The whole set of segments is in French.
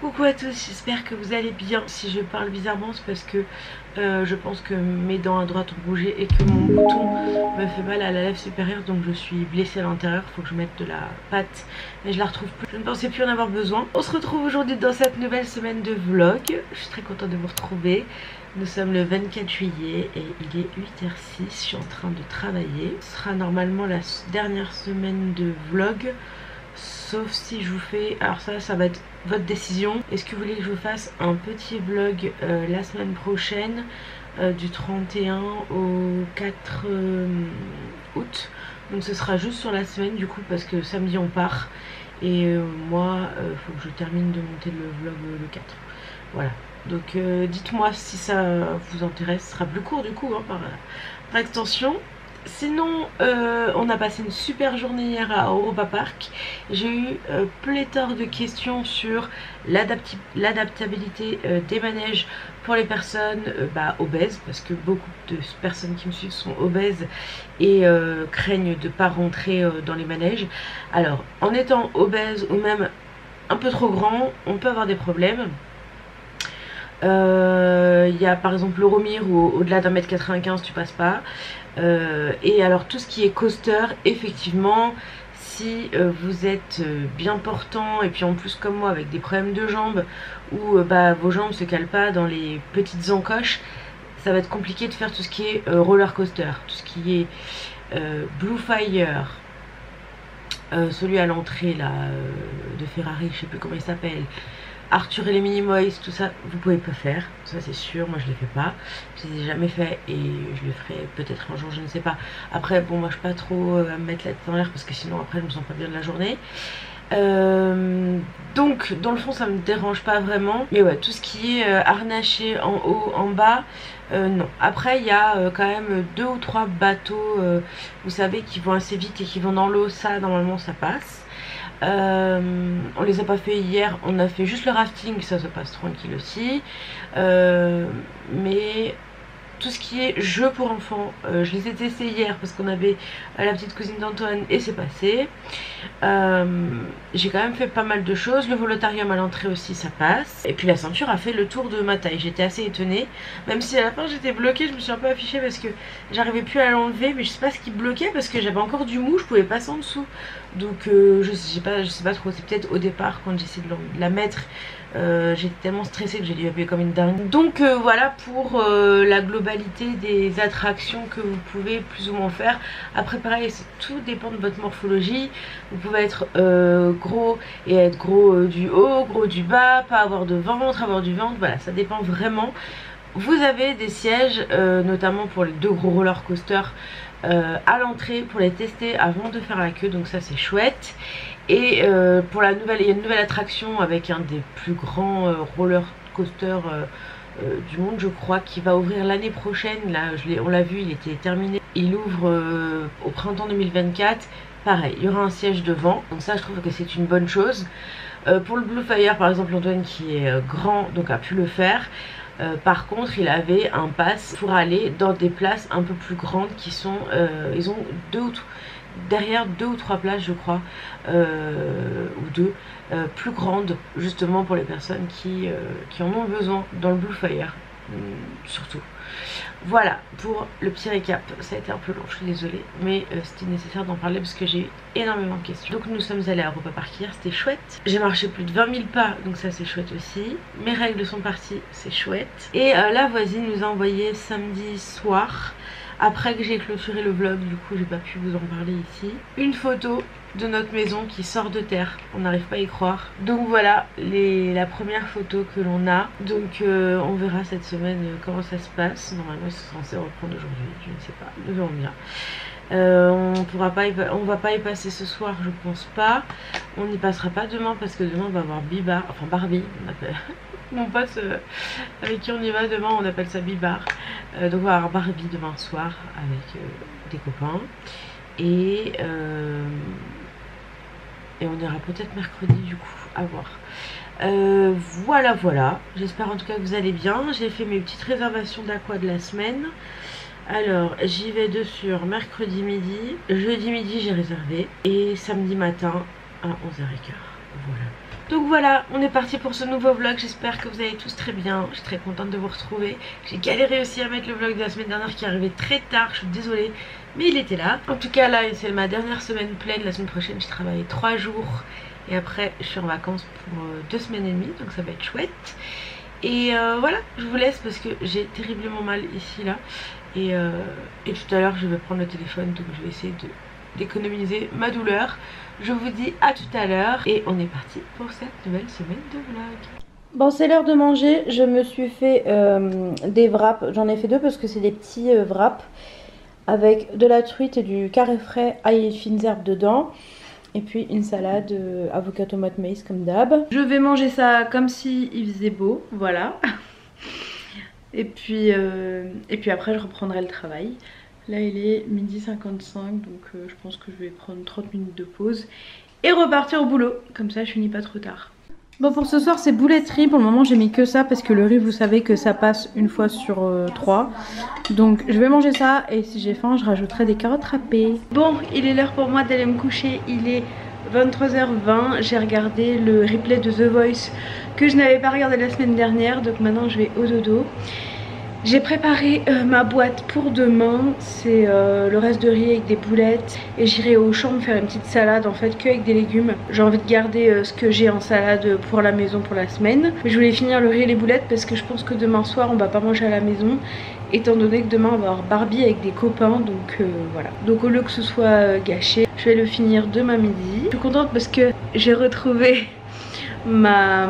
Coucou à tous, j'espère que vous allez bien. Si je parle bizarrement, c'est parce que je pense que mes dents à droite ont bougé et que mon bouton me fait mal à la lèvre supérieure, donc je suis blessée à l'intérieur. Faut que je mette de la pâte, mais je la retrouve plus. Je ne pensais plus en avoir besoin. On se retrouve aujourd'hui dans cette nouvelle semaine de vlog. Je suis très contente de vous retrouver. Nous sommes le 24 juillet et il est 8h06. Je suis en train de travailler. Ce sera normalement la dernière semaine de vlog. Sauf si je vous fais, alors ça va être votre décision. Est-ce que vous voulez que je vous fasse un petit vlog la semaine prochaine du 31 au 4 août. Donc ce sera juste sur la semaine du coup parce que samedi on part. Et moi faut que je termine de monter le vlog le 4. Voilà. Donc dites-moi si ça vous intéresse. Ce sera plus court du coup hein, par extension. Sinon, on a passé une super journée hier à Europa Park. J'ai eu pléthore de questions sur l'adaptabilité des manèges pour les personnes obèses, parce que beaucoup de personnes qui me suivent sont obèses et craignent de ne pas rentrer dans les manèges. Alors, en étant obèse ou même un peu trop grand, on peut avoir des problèmes. Il y a par exemple l'Euromir où au-delà d'1m95 tu passes pas. Et alors tout ce qui est coaster, effectivement, si vous êtes bien portant et puis en plus comme moi avec des problèmes de jambes où vos jambes se calent pas dans les petites encoches, ça va être compliqué de faire tout ce qui est roller coaster, tout ce qui est Blue Fire, celui à l'entrée là de Ferrari, je sais plus comment il s'appelle, Arthur et les Minimoys, tout ça, vous pouvez pas faire, ça c'est sûr, moi je les fais pas, je les ai jamais fait et je le ferai peut-être un jour, je ne sais pas. Après bon, moi je suis pas trop à me mettre la tête dans l'air parce que sinon après je me sens pas bien de la journée. Donc dans le fond ça me dérange pas vraiment, mais ouais, tout ce qui est harnaché en haut, en bas, non. Après il y a quand même 2 ou 3 bateaux, vous savez, qui vont assez vite et qui vont dans l'eau, ça normalement ça passe. On les a pas fait hier, on a fait juste le rafting, ça se passe tranquille aussi. Mais tout ce qui est jeux pour enfants, je les ai testés hier parce qu'on avait la petite cousine d'Antoine et c'est passé. J'ai quand même fait pas mal de choses. Le volontarium à l'entrée aussi, ça passe. Et puis la ceinture a fait le tour de ma taille. J'étais assez étonnée, même si à la fin j'étais bloquée. Je me suis un peu affichée parce que j'arrivais plus à l'enlever, mais je sais pas ce qui bloquait parce que j'avais encore du mou, je pouvais passer en dessous. Donc je sais pas trop. C'est peut-être au départ quand j'ai essayé de la mettre, j'étais tellement stressée que j'ai dû appuyer comme une dingue. Donc voilà pour la globalité des attractions que vous pouvez plus ou moins faire. Après pareil, tout dépend de votre morphologie. Vous pouvez être gros et être gros du haut, gros du bas, pas avoir de ventre, avoir du ventre, voilà, ça dépend vraiment. Vous avez des sièges, notamment pour les 2 gros roller coasters à l'entrée pour les tester avant de faire la queue, donc ça c'est chouette. Et pour la nouvelle, il y a une nouvelle attraction avec un des plus grands roller coasters du monde, je crois, qui va ouvrir l'année prochaine. Là on l'a vu, il était terminé, il ouvre au printemps 2024. Pareil, il y aura un siège devant, donc ça je trouve que c'est une bonne chose. Pour le Blue Fire par exemple, Antoine qui est grand donc a pu le faire. Par contre il avait un pass pour aller dans des places un peu plus grandes qui sont, ils ont derrière 2 ou 3 places je crois, ou 2 plus grandes justement pour les personnes qui en ont besoin dans le Blue Fire surtout. Voilà pour le petit récap. Ça a été un peu long, je suis désolée, mais c'était nécessaire d'en parler parce que j'ai eu énormément de questions. Donc nous sommes allés à Europa Park hier, c'était chouette. J'ai marché plus de 20 000 pas, donc ça c'est chouette aussi. Mes règles sont parties, c'est chouette. Et la voisine nous a envoyé samedi soir, après que j'ai clôturé le vlog, du coup j'ai pas pu vous en parler ici, une photo de notre maison qui sort de terre, on n'arrive pas à y croire. Donc voilà la première photo que l'on a. Donc on verra cette semaine comment ça se passe. Normalement c'est censé reprendre aujourd'hui, je ne sais pas, nous verrons bien. On va pas y passer ce soir, je pense pas. On n'y passera pas demain parce que demain on va avoir Bibar, enfin Barbie, on appelle. Mon pote avec qui on y va demain, on appelle ça Bibar. Donc on va avoir Barbie demain soir avec des copains. Et on ira peut-être mercredi du coup, à voir. Voilà, j'espère en tout cas que vous allez bien. J'ai fait mes petites réservations d'aqua de la semaine. Alors j'y vais de sur mercredi midi, jeudi midi j'ai réservé et samedi matin à 11h15. Voilà. Donc voilà, on est parti pour ce nouveau vlog. J'espère que vous allez tous très bien. Je suis très contente de vous retrouver. J'ai galéré aussi à mettre le vlog de la semaine dernière qui est arrivé très tard. Je suis désolée, mais il était là. En tout cas là, c'est ma dernière semaine pleine. La semaine prochaine, je travaille 3 jours. Et après, je suis en vacances pour 2 semaines et demie. Donc ça va être chouette. Et voilà, je vous laisse parce que j'ai terriblement mal ici là. Et tout à l'heure, je vais prendre le téléphone. Donc je vais essayer d'économiser ma douleur. Je vous dis à tout à l'heure et on est parti pour cette nouvelle semaine de vlog. Bon, c'est l'heure de manger. Je me suis fait des wraps. J'en ai fait 2 parce que c'est des petits wraps avec de la truite et du carré frais, ail et fines herbes dedans. Et puis une salade avocat tomate maïs comme d'hab. Je vais manger ça comme si il faisait beau, voilà. Et puis après je reprendrai le travail. Là il est 12h55 donc je pense que je vais prendre 30 minutes de pause et repartir au boulot. Comme ça je finis pas trop tard. Bon, pour ce soir c'est bouletterie. Pour le moment j'ai mis que ça parce que le riz vous savez que ça passe une fois sur 3. Donc je vais manger ça et si j'ai faim je rajouterai des carottes râpées. Bon, il est l'heure pour moi d'aller me coucher. Il est 23h20. J'ai regardé le replay de The Voice que je n'avais pas regardé la semaine dernière. Donc maintenant je vais au dodo. J'ai préparé ma boîte pour demain, c'est le reste de riz avec des boulettes et j'irai au champ me faire une petite salade en fait que avec des légumes. J'ai envie de garder ce que j'ai en salade pour la maison pour la semaine. Je voulais finir le riz et les boulettes parce que je pense que demain soir on va pas manger à la maison étant donné que demain on va avoir Barbie avec des copains donc voilà. Donc au lieu que ce soit gâché, je vais le finir demain midi. Je suis contente parce que j'ai retrouvé ma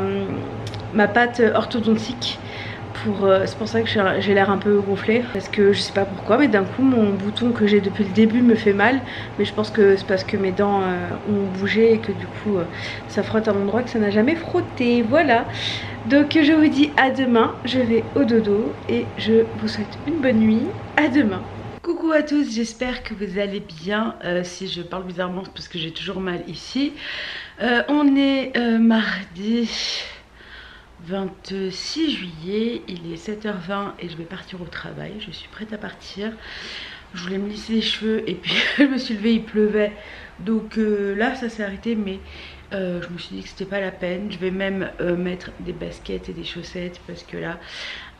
pâte orthodontique. C'est pour ça que j'ai l'air un peu gonflée parce que je sais pas pourquoi mais d'un coup mon bouton que j'ai depuis le début me fait mal, mais je pense que c'est parce que mes dents ont bougé et que du coup ça frotte à un endroit que ça n'a jamais frotté. Voilà, donc je vous dis à demain, je vais au dodo et je vous souhaite une bonne nuit. À demain. Coucou à tous, j'espère que vous allez bien. Si je parle bizarrement c'est parce que j'ai toujours mal ici. On est mardi 26 juillet, il est 7h20 et je vais partir au travail. Je suis prête à partir. Je voulais me lisser les cheveux et puis je me suis levée, il pleuvait. Donc là ça s'est arrêté mais je me suis dit que c'était pas la peine. Je vais même mettre des baskets et des chaussettes parce que là,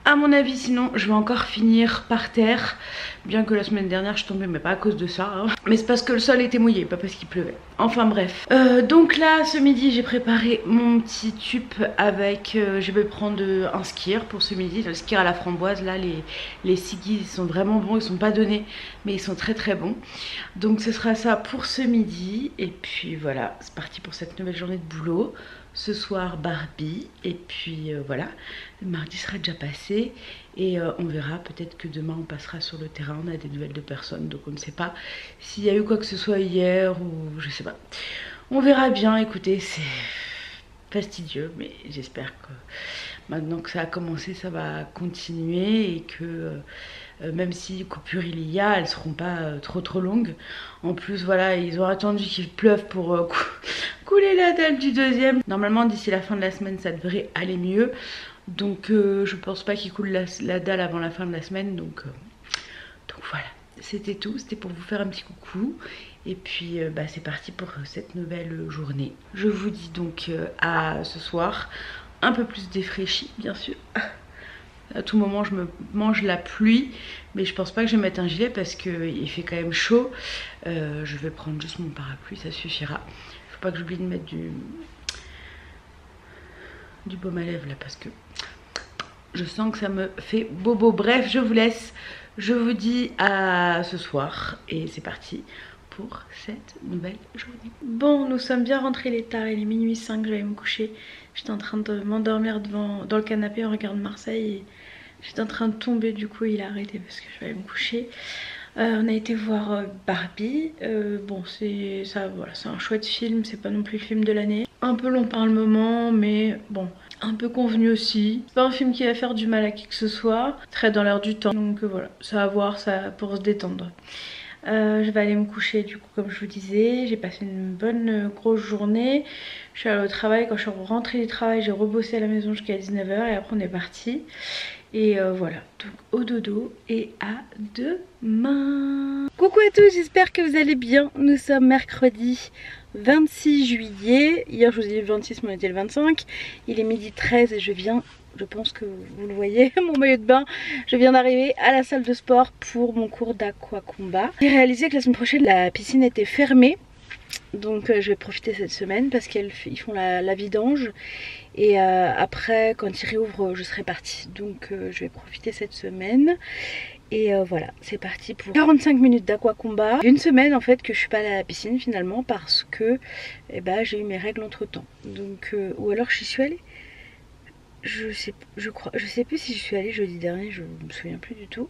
à mon avis, sinon je vais encore finir par terre. Bien que la semaine dernière je tombais, mais pas à cause de ça hein. Mais c'est parce que le sol était mouillé, pas parce qu'il pleuvait. Enfin bref. Donc là, ce midi, j'ai préparé mon petit tube avec... je vais prendre un skyr pour ce midi. Le skyr à la framboise, là, les sigis, ils sont vraiment bons. Ils sont pas donnés, mais ils sont très très bons. Donc ce sera ça pour ce midi. Et puis voilà, c'est parti pour cette nouvelle journée de boulot. Ce soir Barbie et puis voilà, le mardi sera déjà passé et on verra, peut-être que demain on passera sur le terrain, on a des nouvelles de personnes donc on ne sait pas s'il y a eu quoi que ce soit hier ou je sais pas, on verra bien. Écoutez, c'est fastidieux mais j'espère que maintenant que ça a commencé ça va continuer et que même si coupure il y a, elles seront pas trop longues. En plus voilà, ils ont attendu qu'il pleuve pour couler la dalle du deuxième. Normalement d'ici la fin de la semaine ça devrait aller mieux. Donc je pense pas qu'il coule la dalle avant la fin de la semaine. Donc voilà, c'était tout. C'était pour vous faire un petit coucou. Et puis c'est parti pour cette nouvelle journée. Je vous dis donc à ce soir. Un peu plus défraîchi bien sûr. À tout moment je me mange la pluie, mais je pense pas que je vais mettre un gilet parce qu'il fait quand même chaud. Je vais prendre juste mon parapluie, ça suffira. Faut pas que j'oublie de mettre du baume à lèvres là parce que je sens que ça me fait bobo. Bref, je vous laisse. Je vous dis à ce soir et c'est parti pour cette nouvelle journée. Bon, nous sommes bien rentrés, il est tard, il est minuit 5, je vais me coucher. J'étais en train de m'endormir dans le canapé, on regarde Marseille et j'étais en train de tomber, du coup il a arrêté parce que je vais aller me coucher. On a été voir Barbie, bon c'est voilà, c'est un chouette film, c'est pas non plus le film de l'année. Un peu long par le moment mais bon, un peu convenu aussi. C'est pas un film qui va faire du mal à qui que ce soit, très dans l'air du temps, donc voilà, ça à voir, ça pour se détendre. Je vais aller me coucher du coup comme je vous disais. J'ai passé une bonne grosse journée. Je suis allée au travail. Quand je suis rentrée du travail, j'ai rebossé à la maison jusqu'à 19h et après on est parti. Et voilà, donc au dodo et à demain. Coucou à tous, j'espère que vous allez bien. Nous sommes mercredi 26 juillet. Hier je vous ai dit le 26 mais on était le 25. Il est midi 13 et je pense que vous le voyez, mon maillot de bain. Je viens d'arriver à la salle de sport pour mon cours d'aquacombat. J'ai réalisé que la semaine prochaine la piscine était fermée. Donc je vais profiter cette semaine parce qu'ils font la vidange. Et après quand ils réouvrent je serai partie. Donc je vais profiter cette semaine. Et voilà, c'est parti pour 45 minutes d'aquacombat. Une semaine en fait que je suis pas allée à la piscine finalement parce que j'ai eu mes règles entre temps. Donc ou alors j'y suis allée. Je sais plus si je suis allée jeudi dernier, je me souviens plus du tout.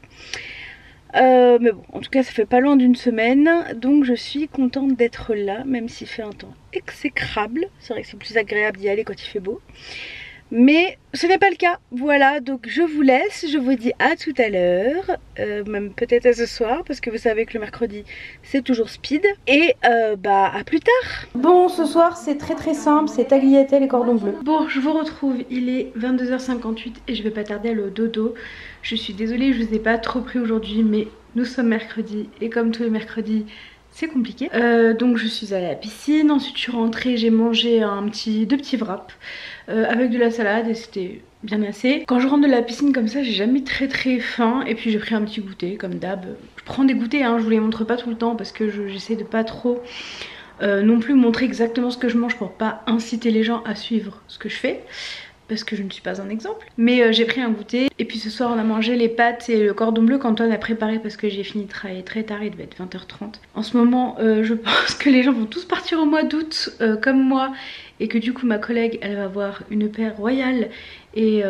Mais bon, en tout cas ça fait pas loin d'une semaine. Donc je suis contente d'être là, même s'il fait un temps exécrable. C'est vrai que c'est plus agréable d'y aller quand il fait beau. Mais ce n'est pas le cas, voilà, donc je vous laisse, je vous dis à tout à l'heure, même peut-être à ce soir, parce que vous savez que le mercredi c'est toujours speed, et à plus tard. Bon, ce soir c'est très simple, c'est tagliatelle et cordon bleu. Bon, je vous retrouve, il est 22h58 et je vais pas tarder à aller au dodo. Je suis désolée, je vous ai pas trop pris aujourd'hui, mais nous sommes mercredi, et comme tous les mercredis, c'est compliqué. Donc je suis allée à la piscine, ensuite je suis rentrée, j'ai mangé deux petits wraps avec de la salade et c'était bien assez. Quand je rentre de la piscine comme ça, j'ai jamais très faim et puis j'ai pris un petit goûter comme d'hab. Je prends des goûters, hein, je vous les montre pas tout le temps parce que j'essaie de pas trop non plus montrer exactement ce que je mange pour pas inciter les gens à suivre ce que je fais. Parce que je ne suis pas un exemple. Mais j'ai pris un goûter. Et puis ce soir on a mangé les pâtes et le cordon bleu qu'Antoine a préparé parce que j'ai fini de travailler très tard, il devait être 20h30. En ce moment je pense que les gens vont tous partir au mois d'août comme moi. Et que du coup ma collègue elle va avoir une paire royale. Et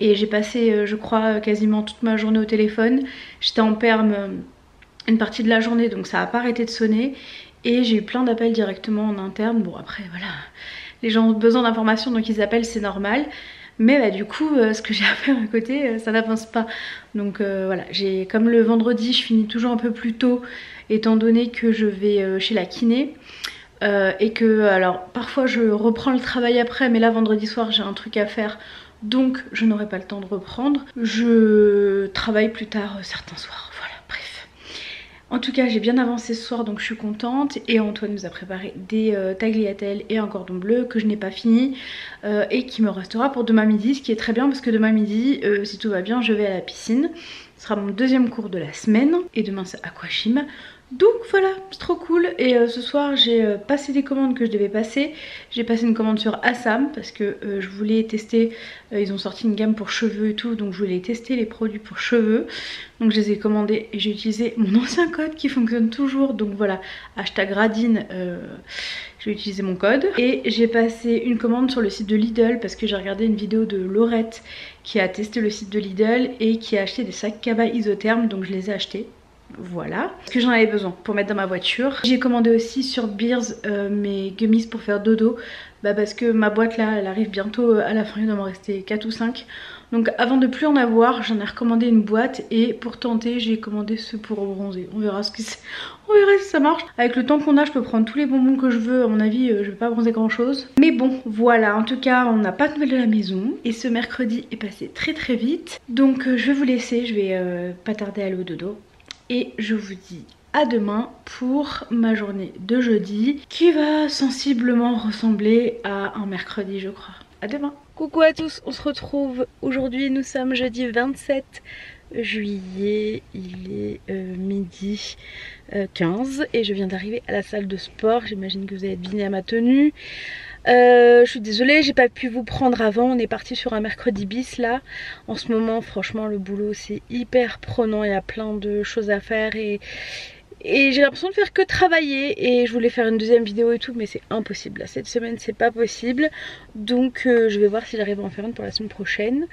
j'ai passé je crois quasiment toute ma journée au téléphone. J'étais en perm une partie de la journée donc ça n'a pas arrêté de sonner. Et j'ai eu plein d'appels directement en interne. Bon après voilà, les gens ont besoin d'informations donc ils appellent, c'est normal. Mais du coup ce que j'ai à faire à côté ça n'avance pas. Donc voilà, comme le vendredi je finis toujours un peu plus tôt étant donné que je vais chez la kiné. Et que alors parfois je reprends le travail après, mais là vendredi soir j'ai un truc à faire. Donc je n'aurai pas le temps de reprendre. Je travaille plus tard certains soirs, voilà, bref. En tout cas j'ai bien avancé ce soir donc je suis contente. Et Antoine nous a préparé des tagliatelles et un cordon bleu que je n'ai pas fini et qui me restera pour demain midi. Ce qui est très bien parce que demain midi si tout va bien je vais à la piscine. Ce sera mon deuxième cours de la semaine. Et demain c'est aquagym. Donc voilà, c'est trop cool. Et ce soir j'ai passé des commandes que je devais passer. J'ai passé une commande sur Assam parce que je voulais tester, ils ont sorti une gamme pour cheveux et tout, donc je voulais tester les produits pour cheveux. Donc je les ai commandés et j'ai utilisé mon ancien code qui fonctionne toujours. Donc voilà, hashtag Radine, j'ai utilisé mon code. Et j'ai passé une commande sur le site de Lidl parce que j'ai regardé une vidéo de Laurette qui a testé le site de Lidl et qui a acheté des sacs Kaba isothermes, donc je les ai achetés. Voilà, parce que j'en avais besoin pour mettre dans ma voiture. J'ai commandé aussi sur Beers mes gummies pour faire dodo. Parce que ma boîte là elle arrive bientôt à la fin, il doit m'en rester 4 ou 5. Donc avant de plus en avoir, j'en ai recommandé une boîte. Et pour tenter j'ai commandé ceux pour bronzer. On verra ce que c'est. On verra si ça marche. Avec le temps qu'on a je peux prendre tous les bonbons que je veux. À mon avis je vais pas bronzer grand chose. Mais bon voilà, en tout cas on n'a pas de nouvelles de la maison. Et ce mercredi est passé très vite. Donc je vais vous laisser, je vais pas tarder à aller au dodo. Et je vous dis à demain pour ma journée de jeudi qui va sensiblement ressembler à un mercredi je crois. À demain. Coucou à tous, on se retrouve aujourd'hui, nous sommes jeudi 27 juillet, il est midi 15 et je viens d'arriver à la salle de sport. J'imagine que vous avez deviné à ma tenue. Je suis désolée, j'ai pas pu vous prendre avant. On est parti sur un mercredi bis là. En ce moment, franchement, le boulot c'est hyper prenant. Il y a plein de choses à faire et j'ai l'impression de faire que travailler. Et je voulais faire une deuxième vidéo et tout, mais c'est impossible. Là, cette semaine, c'est pas possible. Donc, je vais voir si j'arrive à en faire une pour la semaine prochaine.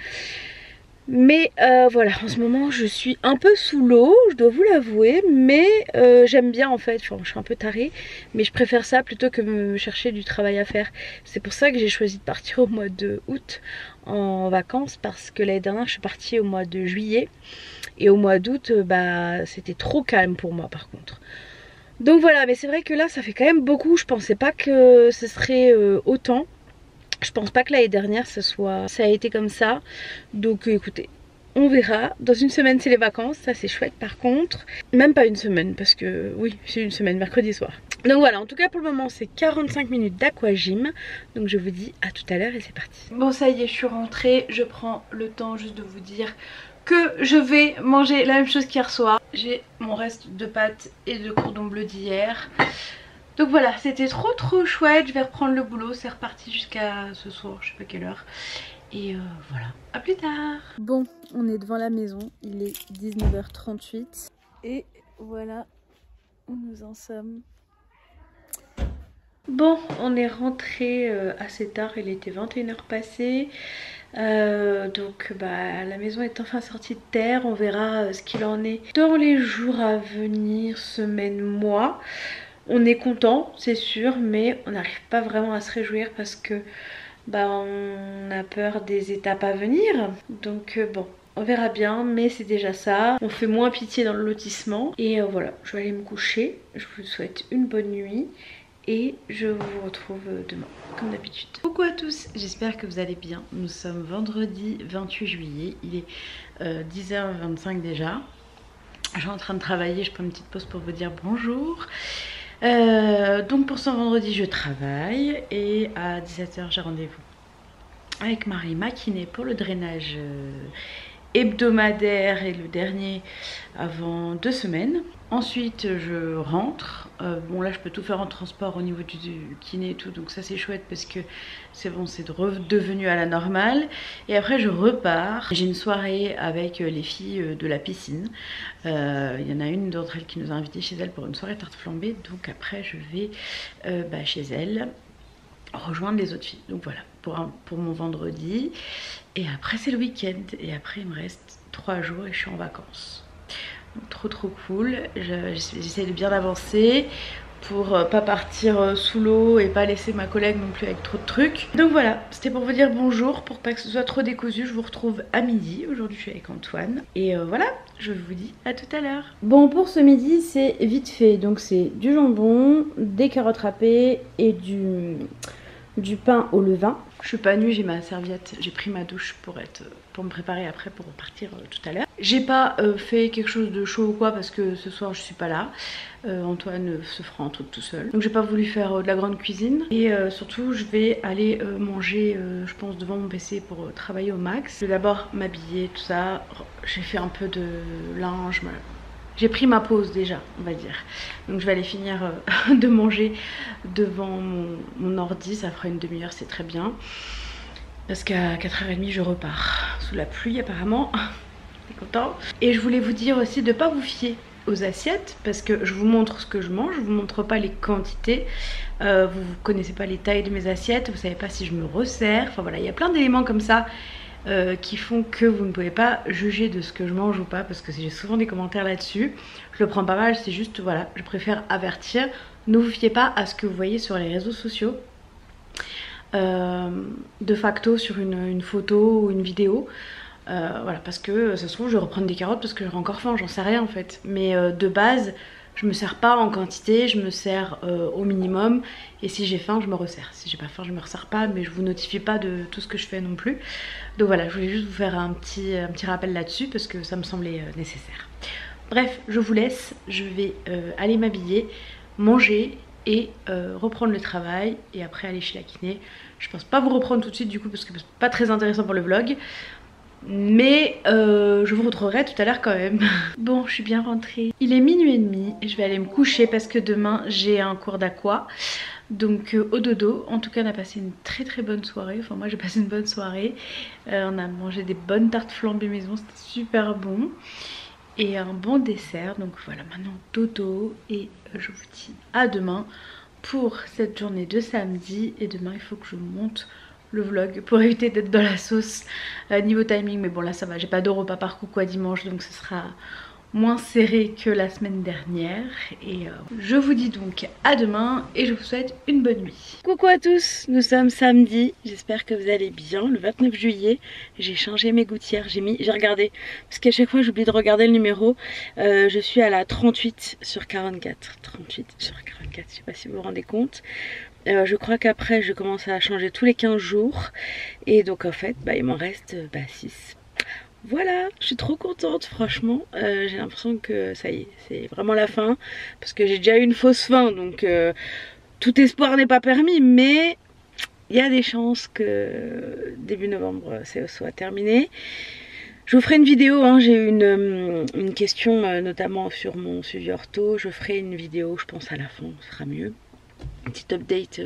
Mais voilà, en ce moment je suis un peu sous l'eau, je dois vous l'avouer, mais j'aime bien en fait, enfin, je suis un peu tarée, mais je préfère ça plutôt que me chercher du travail à faire. C'est pour ça que j'ai choisi de partir au mois de août en vacances, parce que l'année dernière je suis partie au mois de juillet, et au mois d'août c'était trop calme pour moi par contre. Donc voilà, mais c'est vrai que là ça fait quand même beaucoup, je pensais pas que ce serait autant. Je pense pas que l'année dernière ça a été comme ça. Donc écoutez, On verra. Dans une semaine c'est les vacances, ça c'est chouette par contre. Même pas une semaine parce que oui c'est une semaine, mercredi soir. Donc voilà, en tout cas pour le moment c'est 45 minutes d'aquagym. Donc je vous dis à tout à l'heure et c'est parti. Bon ça y est, je suis rentrée. Je prends le temps juste de vous dire que je vais manger la même chose qu'hier soir. J'ai mon reste de pâtes et de cordon bleu d'hier. Donc voilà, c'était trop chouette. Je vais reprendre le boulot, c'est reparti jusqu'à ce soir, je sais pas quelle heure. Et voilà, à plus tard. Bon, on est devant la maison, il est 19h38. Et voilà où nous en sommes. Bon, on est rentré assez tard, il était 21h passées. Donc la maison est enfin sortie de terre. On verra ce qu'il en est dans les jours à venir, semaines, mois. On est content, c'est sûr, mais on n'arrive pas vraiment à se réjouir parce que on a peur des étapes à venir. Donc bon, on verra bien, mais c'est déjà ça. On fait moins pitié dans le lotissement. Et voilà, je vais aller me coucher. Je vous souhaite une bonne nuit et je vous retrouve demain, comme d'habitude. Coucou à tous, j'espère que vous allez bien. Nous sommes vendredi 28 juillet, il est 10h25 déjà. Je suis en train de travailler, je prends une petite pause pour vous dire bonjour. Donc pour ce vendredi je travaille et à 17h j'ai rendez-vous avec Marie, ma kiné, pour le drainage hebdomadaire et le dernier avant 2 semaines. Ensuite je rentre, bon là je peux tout faire en transport au niveau du kiné et tout, donc ça c'est chouette parce que c'est bon, c'est redevenu à la normale. Et après je repars, j'ai une soirée avec les filles de la piscine. Il y en a une d'entre elles qui nous a invités chez elle pour une soirée tarte flambée, donc après je vais chez elle rejoindre les autres filles. Donc voilà pour mon vendredi. Et après c'est le week-end et après il me reste 3 jours et je suis en vacances. Donc, trop cool. J'essaie de bien avancer pour pas partir sous l'eau et pas laisser ma collègue non plus avec trop de trucs. Donc voilà, c'était pour vous dire bonjour, pour pas que ce soit trop décousu. Je vous retrouve à midi. Aujourd'hui je suis avec Antoine. Et voilà, je vous dis à tout à l'heure. Bon, pour ce midi c'est vite fait. Donc c'est du jambon, des carottes râpées et du pain au levain. Je suis pas nue, j'ai ma serviette, j'ai pris ma douche pour me préparer après pour repartir tout à l'heure. J'ai pas fait quelque chose de chaud ou quoi parce que ce soir je suis pas là. Antoine se fera un truc tout seul. Donc j'ai pas voulu faire de la grande cuisine. Et surtout je vais aller manger je pense devant mon PC pour travailler au max. Je vais d'abord m'habiller, tout ça. J'ai fait un peu de linge. J'ai pris ma pause déjà, on va dire. Donc je vais aller finir de manger devant mon ordi. Ça fera une demi-heure, c'est très bien. Parce qu'à 4h30 je repars. Sous la pluie apparemment. T'es content? Et je voulais vous dire aussi de ne pas vous fier aux assiettes. Parce que je vous montre ce que je mange. Je vous montre pas les quantités. Vous ne connaissez pas les tailles de mes assiettes. Vous savez pas si je me resserre. Enfin voilà, il y a plein d'éléments comme ça. Qui font que vous ne pouvez pas juger de ce que je mange ou pas, parce que j'ai souvent des commentaires là-dessus. Je le prends pas mal, c'est juste voilà, je préfère avertir. Ne vous fiez pas à ce que vous voyez sur les réseaux sociaux de facto sur une photo ou une vidéo. Voilà, parce que ça se trouve je vais reprendre des carottes parce que j'aurai encore faim, j'en sais rien en fait. Mais de base je me sers pas en quantité, je me sers au minimum. Et si j'ai faim je me resserre. Si j'ai pas faim je me resserre pas, mais je vous notifie pas de tout ce que je fais non plus. Donc voilà, je voulais juste vous faire un petit rappel là-dessus parce que ça me semblait nécessaire. Bref, je vous laisse, je vais aller m'habiller, manger et reprendre le travail. Et après aller chez la kiné. Je pense pas vous reprendre tout de suite du coup parce que c'est pas très intéressant pour le vlog. Mais je vous retrouverai tout à l'heure quand même. Bon, je suis bien rentrée. Il est 00h30 et je vais aller me coucher parce que demain j'ai un cours d'aqua. Donc au dodo. En tout cas on a passé une très bonne soirée. Enfin moi j'ai passé une bonne soirée. On a mangé des bonnes tartes flambées maison, c'était super bon. Et un bon dessert. Donc voilà, maintenant dodo. Et je vous dis à demain pour cette journée de samedi. Et demain il faut que je monte le vlog pour éviter d'être dans la sauce niveau timing. Mais bon là ça va, j'ai pas de repas par coup quoi dimanche, donc ce sera moins serré que la semaine dernière. Et je vous dis donc à demain et je vous souhaite une bonne nuit. Coucou à tous, nous sommes samedi, j'espère que vous allez bien. Le 29 juillet, j'ai changé mes gouttières, j'ai regardé, parce qu'à chaque fois j'oublie de regarder le numéro. Je suis à la 38 sur 44, 38 sur 44, je sais pas si vous vous rendez compte. Je crois qu'après je commence à changer tous les 15 jours. Et donc en fait il m'en reste 6. Voilà, je suis trop contente franchement, j'ai l'impression que ça y est, c'est vraiment la fin, parce que j'ai déjà eu une fausse fin, donc tout espoir n'est pas permis, mais il y a des chances que début novembre ça soit terminé. Je vous ferai une vidéo, hein, j'ai eu une question notamment sur mon suivi ortho, je ferai une vidéo je pense à la fin, ce sera mieux, un petit update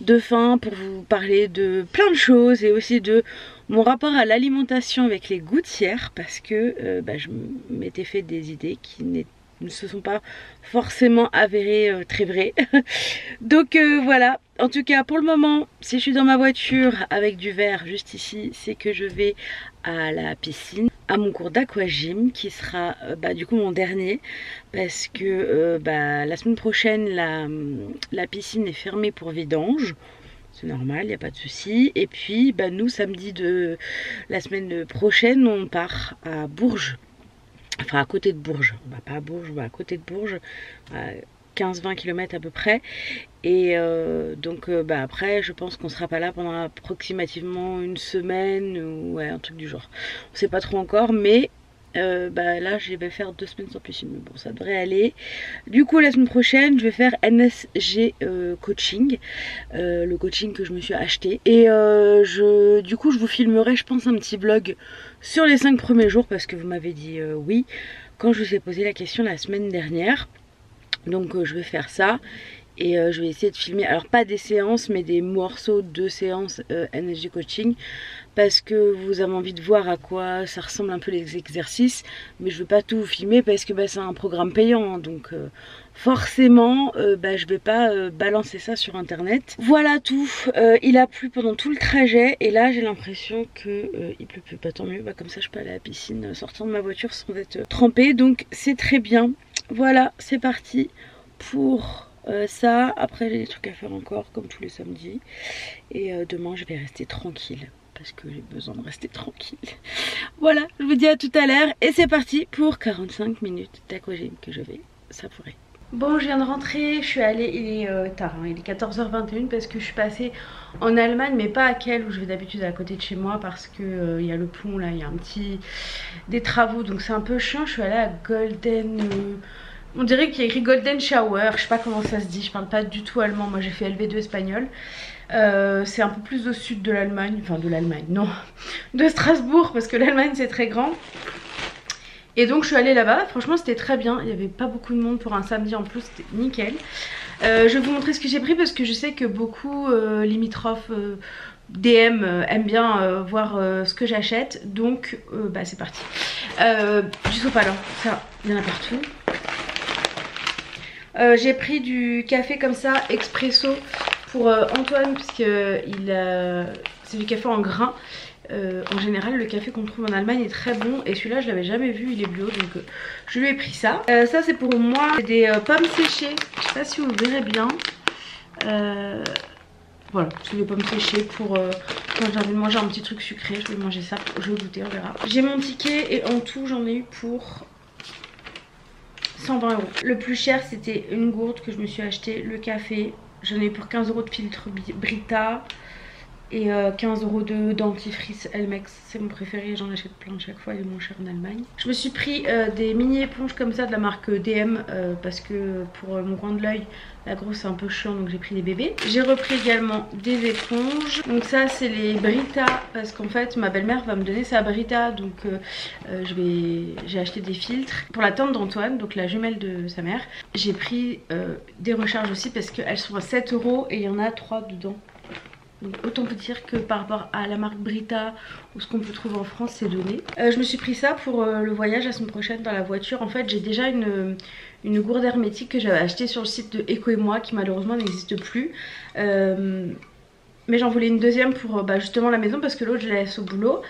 de fin pour vous parler de plein de choses et aussi de mon rapport à l'alimentation avec les gouttières, parce que je m'étais fait des idées qui ne se sont pas forcément avérées très vraies. Donc voilà, en tout cas pour le moment, si je suis dans ma voiture avec du verre juste ici, c'est que je vais à la piscine, à mon cours d'aquagym qui sera du coup mon dernier, parce que la semaine prochaine la piscine est fermée pour vidange. C'est normal, il n'y a pas de souci. Et puis nous samedi de la semaine prochaine on part à Bourges, enfin à côté de Bourges, on va pas à Bourges, on va à côté de Bourges, à 15-20 km à peu près. Et donc après je pense qu'on sera pas là pendant approximativement une semaine ou ouais, un truc du genre. On sait pas trop encore, mais là je vais faire 2 semaines sans piscine, mais bon ça devrait aller. Du coup la semaine prochaine je vais faire NSG coaching, le coaching que je me suis acheté, et du coup je vous filmerai je pense un petit vlog sur les 5 premiers jours, parce que vous m'avez dit oui quand je vous ai posé la question la semaine dernière. Donc je vais faire ça. Et je vais essayer de filmer, alors pas des séances mais des morceaux de séances NSG coaching, parce que vous avez envie de voir à quoi ça ressemble un peu les exercices, mais je veux pas tout vous filmer parce que c'est un programme payant, hein, donc forcément je vais pas balancer ça sur internet. Voilà tout. Il a plu pendant tout le trajet et là j'ai l'impression que il pleut plus, tant mieux, comme ça je peux aller à la piscine sortant de ma voiture sans être trempée, donc c'est très bien. Voilà, c'est parti pour ça. Après j'ai des trucs à faire encore comme tous les samedis, et demain je vais rester tranquille parce que j'ai besoin de rester tranquille. Voilà, je vous dis à tout à l'heure et c'est parti pour 45 minutes d'aquagym que je vais savourer. Bon, je viens de rentrer, je suis allée, il est tard, hein, il est 14h21 parce que je suis passée en Allemagne, mais pas à Kiel où je vais d'habitude à côté de chez moi, parce que il y a le pont là, il y a des travaux, donc c'est un peu chiant. Je suis allée à Golden... on dirait qu'il y a écrit Golden Shower, je sais pas comment ça se dit, je parle pas du tout allemand, moi j'ai fait LV2 espagnol. C'est un peu plus au sud de l'Allemagne, enfin de l'Allemagne, non, de Strasbourg, parce que l'Allemagne c'est très grand. Et donc je suis allée là-bas, franchement c'était très bien, il n'y avait pas beaucoup de monde pour un samedi en plus, c'était nickel. Je vais vous montrer ce que j'ai pris parce que je sais que beaucoup limitrophes DM aiment bien voir ce que j'achète, donc c'est parti. Du sopalin, ça, il y en a partout. J'ai pris du café comme ça, expresso, pour Antoine, puisque c'est du café en grains. En général le café qu'on trouve en Allemagne est très bon, et celui-là je l'avais jamais vu, il est bio, donc je lui ai pris ça. Ça c'est pour moi, c'est des pommes séchées, je sais pas si vous verrez bien. Voilà, c'est des pommes séchées pour quand j'ai envie de manger un petit truc sucré, je vais manger ça, je vais goûter, on verra. J'ai mon ticket et en tout j'en ai eu pour 120 €. Le plus cher c'était une gourde que je me suis acheté, le café, j'en ai eu pour 15 € de filtre Brita. Et 15 € de dentifrice Elmex, c'est mon préféré, j'en achète plein chaque fois, il est moins cher en Allemagne. Je me suis pris des mini éponges comme ça de la marque DM, parce que pour mon coin de l'œil, la grosse c'est un peu chiant, donc j'ai pris des bébés. J'ai repris également des éponges, donc ça c'est les Brita, parce qu'en fait ma belle-mère va me donner sa Brita, donc j'ai acheté des filtres. Pour la tante d'Antoine, donc la jumelle de sa mère, j'ai pris des recharges aussi parce qu'elles sont à 7 € et il y en a 3 dedans. Donc autant vous dire que par rapport à la marque Brita ou ce qu'on peut trouver en France, c'est donné. Je me suis pris ça pour le voyage la semaine prochaine dans la voiture. En fait j'ai déjà une gourde hermétique que j'avais achetée sur le site de Eco et moi, qui malheureusement n'existe plus. Mais j'en voulais une deuxième pour justement la maison, parce que l'autre je la laisse au boulot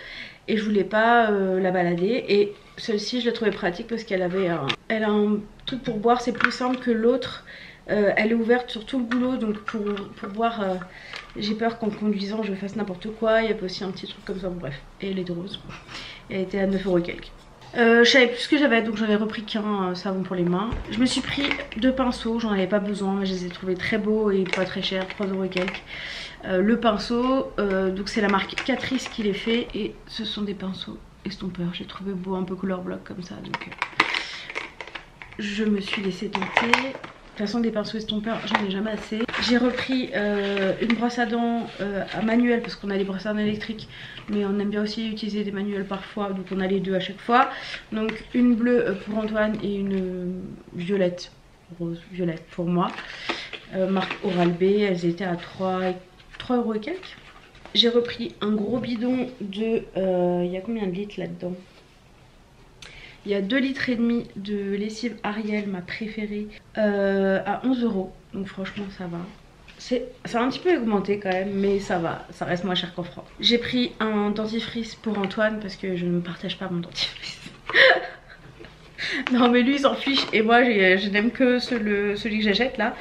et je voulais pas la balader. Et celle-ci je la trouvais pratique parce qu'elle avait elle a un truc pour boire, c'est plus simple que l'autre. Elle est ouverte sur tout le boulot, donc pour boire, j'ai peur qu'en conduisant je fasse n'importe quoi. Il y avait aussi un petit truc comme ça, bon, bref. Et elle est rose, elle était à 9 € et quelques. Je savais plus ce que j'avais, donc j'en ai repris qu'un savon pour les mains. Je me suis pris 2 pinceaux, j'en avais pas besoin, mais je les ai trouvés très beaux et pas très chers, 3 € et quelques. Le pinceau, donc c'est la marque Catrice qui les fait, et ce sont des pinceaux estompeur. J'ai trouvé beau un peu couleur bloc comme ça, donc je me suis laissée tenter. De toute façon des pinceaux estompeurs j'en ai jamais assez. J'ai repris une brosse à dents à manuel parce qu'on a les brosses à dents électriques, mais on aime bien aussi utiliser des manuels parfois, donc on a les deux à chaque fois. Donc une bleue pour Antoine et une violette, rose violette pour moi, marque Oral-B. Elles étaient à 3 € et quelques. J'ai repris un gros bidon de... il y a combien de litres là-dedans? Il y a 2,5 litres de lessive Ariel, ma préférée, à 11 €. Donc franchement ça va. Ça a un petit peu augmenté quand même, mais ça va, ça reste moins cher qu'en France. J'ai pris un dentifrice pour Antoine parce que je ne partage pas mon dentifrice. Non mais lui il s'en fiche et moi je n'aime que celui que j'achète là.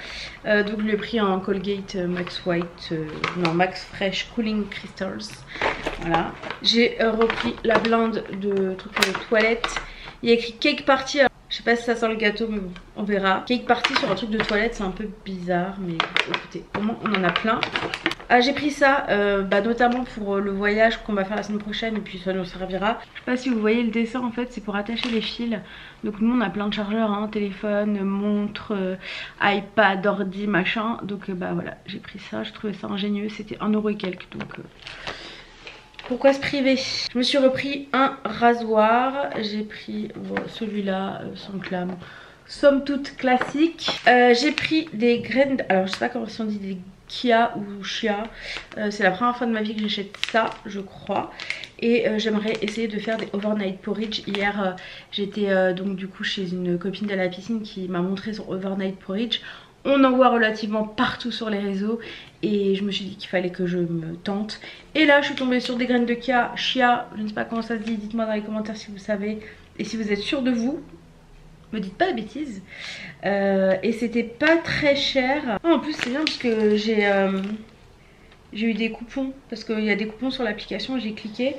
Donc je lui ai pris un Colgate Max White, non Max Fresh Cooling Crystals. Voilà. J'ai repris la blinde de trucs de toilette. Il y a écrit Cake Party. Je sais pas si ça sent le gâteau, mais bon, on verra. Cake Party sur un truc de toilette, c'est un peu bizarre, mais écoutez, au moins on en a plein. Ah, j'ai pris ça, notamment pour le voyage qu'on va faire la semaine prochaine, et puis ça nous servira. Je sais pas si vous voyez le dessin, en fait, c'est pour attacher les fils. Donc nous, on a plein de chargeurs, hein, téléphone, montre, iPad, ordi, machin. Donc voilà, j'ai pris ça, je trouvais ça ingénieux. C'était 1 € et quelques, donc... Pourquoi se priver? Je me suis repris un rasoir. J'ai pris celui-là, sans clame, somme toute classique. J'ai pris des graines, alors je sais pas comment on dit, des Kia ou Chia. C'est la première fois de ma vie que j'achète ça, je crois. Et j'aimerais essayer de faire des overnight porridge. Hier j'étais donc du coup chez une copine de la piscine qui m'a montré son overnight porridge. On en voit relativement partout sur les réseaux et je me suis dit qu'il fallait que je me tente. Et là je suis tombée sur des graines de chia, je ne sais pas comment ça se dit, dites-moi dans les commentaires si vous savez. Et si vous êtes sûr de vous, me dites pas de bêtises. Et c'était pas très cher. Oh, en plus c'est bien parce que j'ai eu des coupons. Parce qu'il y a des coupons sur l'application, j'ai cliqué.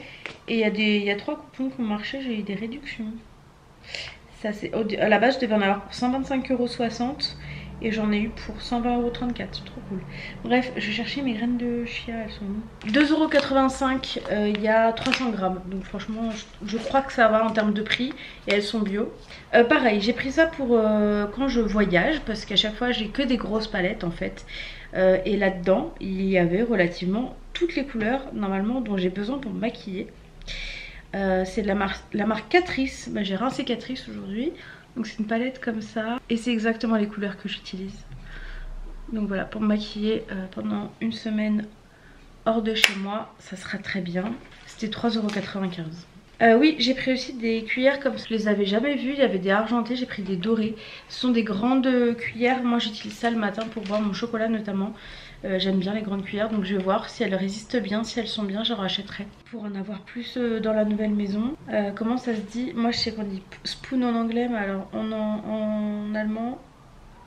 Et il y a 3 coupons qui ont marché, j'ai eu des réductions. Ça, à la base je devais en avoir pour 125,60 € et j'en ai eu pour 120,34 €, c'est trop cool. Bref, je cherchais mes graines de chia, elles sont où? 2,85 €, il y a 300 grammes. Donc franchement, je crois que ça va en termes de prix et elles sont bio. Pareil, j'ai pris ça pour quand je voyage parce qu'à chaque fois j'ai que des grosses palettes en fait. Et là-dedans, il y avait relativement toutes les couleurs normalement dont j'ai besoin pour me maquiller. C'est de la marque Catrice. J'ai rincé Catrice aujourd'hui. Donc c'est une palette comme ça. Et c'est exactement les couleurs que j'utilise. Donc voilà, pour me maquiller pendant une semaine hors de chez moi, ça sera très bien. C'était 3,95 €. Oui, j'ai pris aussi des cuillères comme je les avais jamais vues. Il y avait des argentées, j'ai pris des dorées. Ce sont des grandes cuillères. Moi j'utilise ça le matin pour boire mon chocolat notamment. J'aime bien les grandes cuillères, donc je vais voir si elles résistent bien. Si elles sont bien, j'en rachèterai pour en avoir plus dans la nouvelle maison. Comment ça se dit? Moi je sais qu'on dit spoon en anglais, mais alors en allemand,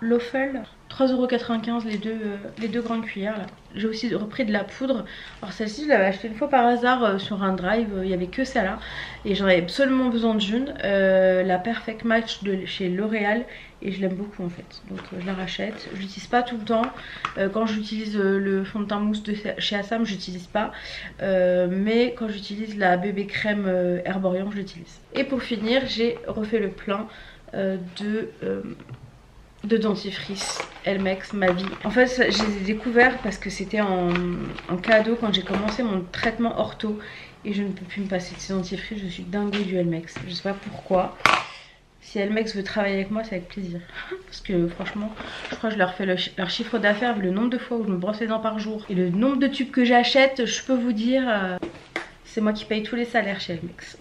Löffel. 3,95 € les deux grandes cuillères là. J'ai aussi repris de la poudre. Alors celle-ci je l'avais achetée une fois par hasard sur un drive. Il n'y avait que ça là. Et j'en avais absolument besoin d'une. La Perfect Match de chez L'Oréal. Et je l'aime beaucoup en fait. Donc je la rachète. Je l'utilise pas tout le temps. Quand j'utilise le fond de teint mousse de chez Assam, j'utilise pas. Mais quand j'utilise la bébé crème Herborian, je l'utilise. Et pour finir, j'ai refait le plein de dentifrice Elmex ma vie. En fait je les ai découverts parce que c'était en cadeau quand j'ai commencé mon traitement ortho et je ne peux plus me passer de ces dentifrices. Je suis dingue du Elmex, je sais pas pourquoi. Si Elmex veut travailler avec moi, c'est avec plaisir. Parce que franchement, je crois que je leur fais leur chiffre d'affaires, le nombre de fois où je me brosse les dents par jour et le nombre de tubes que j'achète, je peux vous dire, c'est moi qui paye tous les salaires chez Elmex.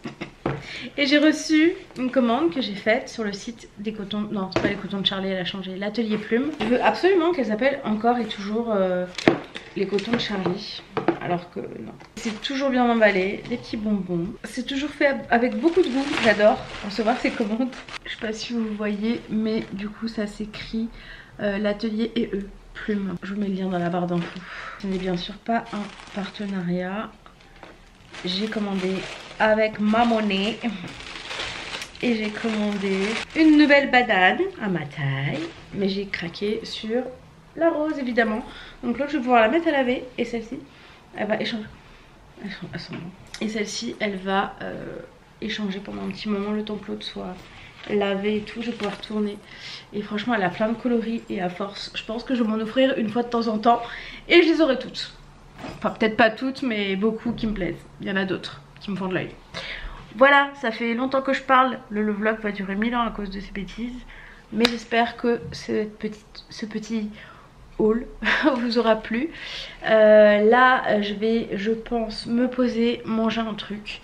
Et j'ai reçu une commande que j'ai faite sur le site des cotons. Non, c'est pas les cotons de Charlie, elle a changé. L'atelier Plume. Je veux absolument qu'elle s'appelle encore et toujours les cotons de Charlie. Alors que non. C'est toujours bien emballé, des petits bonbons. C'est toujours fait avec beaucoup de goût. J'adore recevoir ces commandes. Je sais pas si vous voyez, mais du coup ça s'écrit l'atelier Plume. Je vous mets le lien dans la barre d'infos. Ce n'est bien sûr pas un partenariat. J'ai commandé avec ma monnaie et j'ai commandé une nouvelle badane à ma taille, mais j'ai craqué sur la rose évidemment. Donc là je vais pouvoir la mettre à laver et celle-ci elle va échanger. Et celle-ci elle va échanger pendant un petit moment, le temps que l'autre soit lavé et tout. Je vais pouvoir tourner. Et franchement, elle a plein de coloris et à force, je pense que je vais m'en offrir une fois de temps en temps. Et je les aurai toutes. Enfin, peut-être pas toutes, mais beaucoup qui me plaisent. Il y en a d'autres qui me font de l'œil. Voilà, ça fait longtemps que je parle. Le vlog va durer 1000 ans à cause de ces bêtises. Mais j'espère que ce petit haul vous aura plu. Là, je vais, je pense, me poser, manger un truc.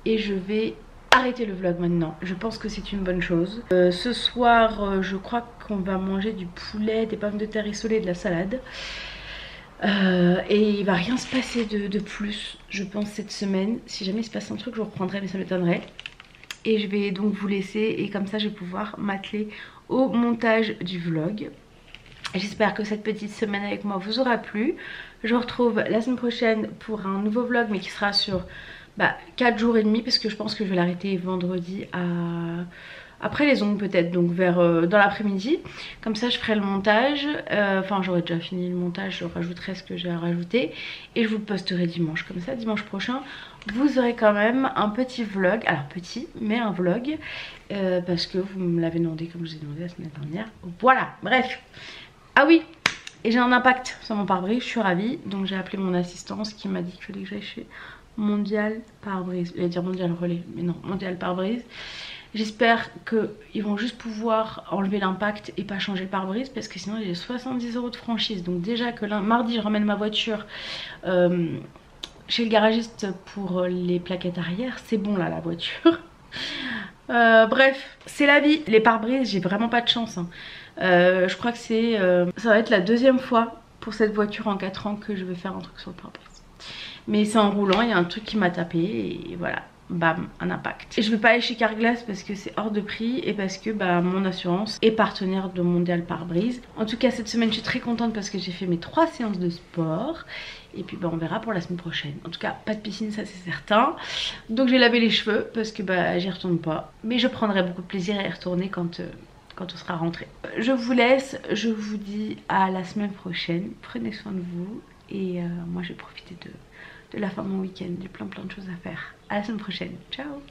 Et je vais arrêter le vlog maintenant. Je pense que c'est une bonne chose. Ce soir, je crois qu'on va manger du poulet, des pommes de terre isolées et de la salade. Et il va rien se passer de plus, je pense, cette semaine. Si jamais il se passe un truc, je reprendrai, mais ça m'étonnerait. Et je vais donc vous laisser, et comme ça je vais pouvoir m'atteler au montage du vlog. J'espère que cette petite semaine avec moi vous aura plu. Je vous retrouve la semaine prochaine pour un nouveau vlog, mais qui sera sur 4 jours et demi, parce que je pense que je vais l'arrêter vendredi après les ongles peut-être, donc vers dans l'après-midi. Comme ça je ferai le montage, enfin j'aurai déjà fini le montage, je rajouterai ce que j'ai à rajouter et je vous le posterai dimanche. Comme ça dimanche prochain vous aurez quand même un petit vlog, alors petit mais un vlog, parce que vous me l'avez demandé comme je vous ai demandé la semaine dernière. Voilà, bref. Ah oui, et j'ai un impact sur mon pare-brise, je suis ravie, donc j'ai appelé mon assistance qui m'a dit qu'il fallait que j'aille chez Mondial Pare-Brise, je vais dire Mondial Relais, mais non, Mondial Pare-Brise. J'espère qu'ils vont juste pouvoir enlever l'impact et pas changer le pare-brise, parce que sinon j'ai 70 € de franchise. Donc déjà que mardi je ramène ma voiture chez le garagiste pour les plaquettes arrière, c'est bon là la voiture. Bref, c'est la vie. Les pare-brises, j'ai vraiment pas de chance, hein. Je crois que ça va être la deuxième fois pour cette voiture en 4 ans que je vais faire un truc sur le pare-brise. Mais c'est en roulant, il y a un truc qui m'a tapé et voilà. Bam, un impact. Et je vais pas aller chez Carglass parce que c'est hors de prix et parce que mon assurance est partenaire de Mondial Pare-Brise. En tout cas cette semaine je suis très contente parce que j'ai fait mes 3 séances de sport. Et puis on verra pour la semaine prochaine. En tout cas pas de piscine, ça c'est certain. Donc j'ai lavé les cheveux parce que j'y retourne pas. Mais je prendrai beaucoup de plaisir à y retourner quand on sera rentré. Je vous laisse, je vous dis à la semaine prochaine. Prenez soin de vous. Et moi je vais profiter de la fin de mon week-end. J'ai plein de choses à faire. À la semaine prochaine. Ciao.